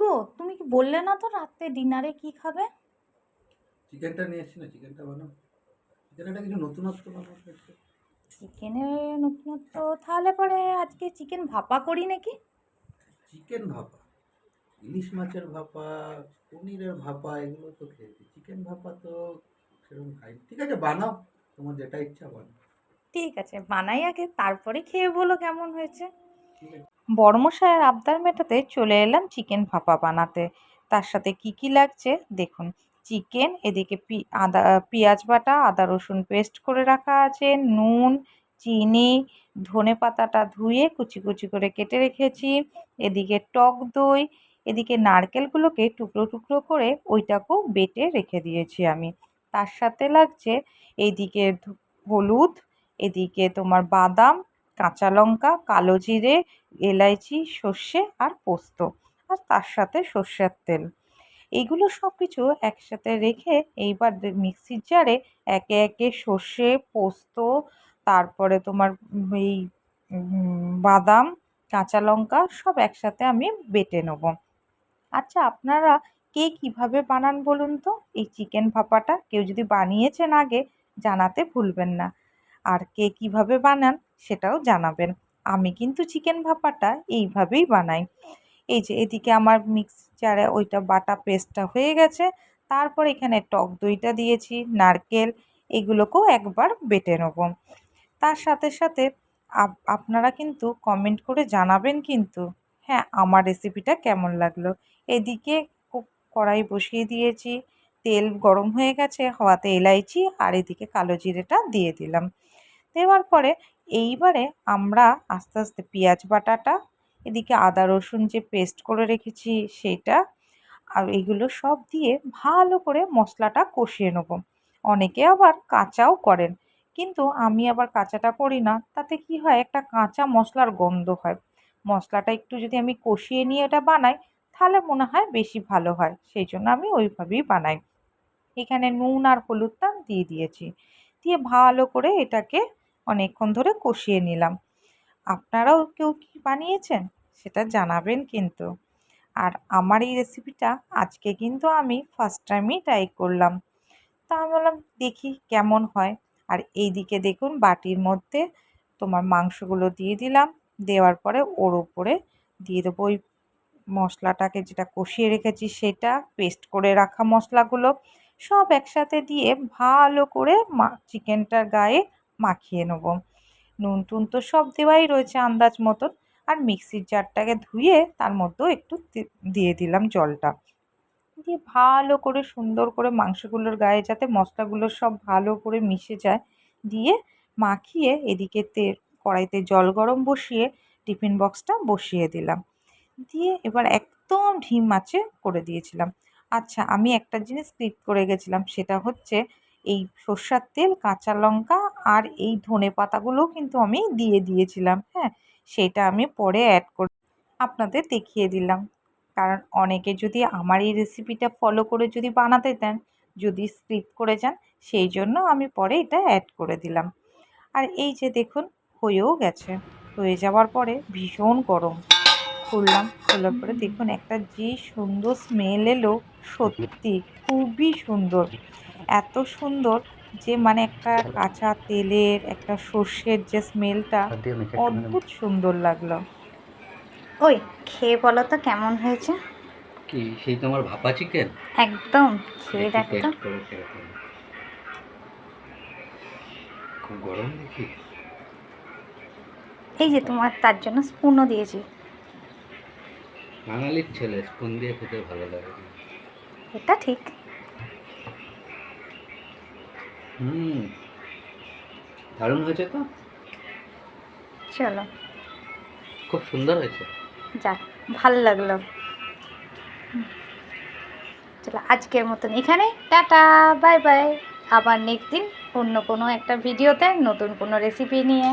গো, তুমি কি বললে না তো রাত্রে ডিনারে কি খাবে? চিকেনটা নিয়ে এসছি না, চিকেনটা বানাও। চিকেনটা কিছু নতুনত্ব বানাও একটু। চিকেনের নতুনত্ব? তাহলে পরে আজকে চিকেন ভাপা করি নাকি? চিকেন ভাপা, ইলিশ মাছের ভাপা, পনিরের ভাপা এগুলো তো খেয়েছি। চিকেন ভাপা তো সেরকম খাইনি। ঠিক আছে, বানাও, তোমার যেটা ইচ্ছা বানাও। ঠিক আছে, বানাই আগে, তারপরে খেয়ে বলো কেমন হয়েছে। ঠিক আছে। বড়মশাইয়ের আবদার মেটাতে চলে এলাম চিকেন ভাপা বানাতে। তার সাথে কি কি লাগছে দেখুন। চিকেন, এদিকে পেঁয়াজ বাটা, আদা রসুন পেস্ট করে রাখা আছে, নুন, চিনি, ধনে পাতাটা ধুয়ে কুচি কুচি করে কেটে রেখেছি, এদিকে টক দই, এদিকে নারকেলগুলোকে টুকরো টুকরো করে ওইটাকেও বেটে রেখে দিয়েছি আমি। তার সাথে লাগছে এইদিকে হলুদ, এদিকে তোমার বাদাম, কাঁচা লঙ্কা, কালো জিরে, এলাইচি, সর্ষে আর পোস্ত, আর তার সাথে সর্ষের তেল। এইগুলো সব কিছু একসাথে রেখে এইবার মিক্সির জারে একে একে সর্ষে, পোস্ত, তারপরে তোমার এই বাদাম, কাঁচা লঙ্কা সব একসাথে আমি বেটে নেব। আচ্ছা, আপনারা কে কিভাবে বানান বলুন তো এই চিকেন ভাপাটা? কেউ যদি বানিয়েছেন আগে, জানাতে ভুলবেন না। আর কে কিভাবে বানান সেটাও জানাবেন। আমি কিন্তু চিকেন ভাপাটা এইভাবেই বানাই। এই যে এদিকে আমার মিক্সচারে ওইটা বাটা পেস্টটা হয়ে গেছে। তারপর এখানে টক দইটা দিয়েছি, নারকেল, এগুলোকেও একবার বেটে নেব। তার সাথে সাথে আপনারা কিন্তু কমেন্ট করে জানাবেন কিন্তু, হ্যাঁ, আমার রেসিপিটা কেমন লাগলো। এদিকে কড়াই বসিয়ে দিয়েছি, তেল গরম হয়ে গেছে, হওয়াতে এলাইচি আর এদিকে কালো জিরেটা দিয়ে দিলাম। দেওয়ার পরে এইবারে আমরা আস্তে আস্তে পেঁয়াজ বাটাটা, এদিকে আদা রসুন যে পেস্ট করে রেখেছি সেটা, আর এগুলো সব দিয়ে ভালো করে মশলাটা কষিয়ে নেব। অনেকে আবার কাঁচাও করেন, কিন্তু আমি আবার কাঁচাটা করি না। তাতে কি হয়, একটা কাঁচা মশলার গন্ধ হয়। মশলাটা একটু যদি আমি কষিয়ে নিয়ে এটা বানাই, তাহলে মনে হয় বেশি ভালো হয়, সেই জন্য আমি ওইভাবেই বানাই। এখানে নুন আর হলুদটা দিয়ে দিয়েছি, দিয়ে ভালো করে এটাকে অনেকক্ষণ ধরে কষিয়ে নিলাম। আপনারাও কেউ কি বানিয়েছেন সেটা জানাবেন কিন্তু। আর আমার এই রেসিপিটা আজকে কিন্তু আমি ফার্স্ট টাইমই ট্রাই করলাম। তা আমি বললাম দেখি কেমন হয়। আর এইদিকে দেখুন বাটির মধ্যে তোমার মাংসগুলো দিয়ে দিলাম। দেওয়ার পরে ওর উপরে দিয়ে দেবো ওই মশলাটাকে, যেটা কষিয়ে রেখেছি সেটা, পেস্ট করে রাখা মশলাগুলো সব একসাথে দিয়ে ভালো করে চিকেনটার গায়ে মাখিয়ে নেব। নুন টুন তো সব দেওয়াই রয়েছে আন্দাজ মতন। আর মিক্সির জারটাকে ধুয়ে তার মধ্যেও একটু দিয়ে দিলাম জলটা, দিয়ে ভালো করে সুন্দর করে মাংসগুলোর গায়ে যাতে মশলাগুলো সব ভালো করে মিশে যায়, দিয়ে মাখিয়ে এদিকে কড়াইতে জল গরম বসিয়ে টিফিন বক্সটা বসিয়ে দিলাম, দিয়ে এবার একদম ধিম আঁচে করে দিয়েছিলাম। আচ্ছা, আমি একটা জিনিস স্কিপ করে গেছিলাম, সেটা হচ্ছে এই সর্ষের তেল, কাঁচা লঙ্কা আর এই ধনে পাতাগুলোও কিন্তু আমি দিয়ে দিয়েছিলাম, হ্যাঁ, সেটা আমি পরে অ্যাড করে আপনাদের দেখিয়ে দিলাম। কারণ অনেকে যদি আমার এই রেসিপিটা ফলো করে যদি বানাতে দেন, যদি স্কিপ করে যান, সেই জন্য আমি পরে এটা অ্যাড করে দিলাম। আর এই যে দেখুন, হয়েও গেছে। হয়ে যাওয়ার পরে ভীষণ গরম, খুললাম, খোলার পরে দেখুন একটা যে সুন্দর স্মেল এলো, সত্যি খুবই সুন্দর। এত সুন্দর যে মানে একটা কাঁচা তেলের, একটা সর্ষের যে স্মেলটা, অদ্ভুত সুন্দর লাগলো। ওই, খেয়ে বলো তো কেমন হয়েছে। কি সেই তোমার ভাপা চিকেন? একদম, খেয়ে দেখি দেখো তো। টেস্ট করে কিরকম। খুব গরম দেখি। এই যে তোমার তার জন্য স্পুনও দিয়েছি। বাঙালির ছেলে, স্পুন দিয়ে খেতে ভালো লাগে। এটা ঠিক। হুম, দারুণ হয়েছে তো। চলো, খুব সুন্দর হয়েছে। যাক, ভাল লাগলো। চলো আজকের মতন এখানে টাটা, বাই বাই। আবার নেক্সট দিন অন্য কোনো একটা ভিডিওতে নতুন কোনো রেসিপি নিয়ে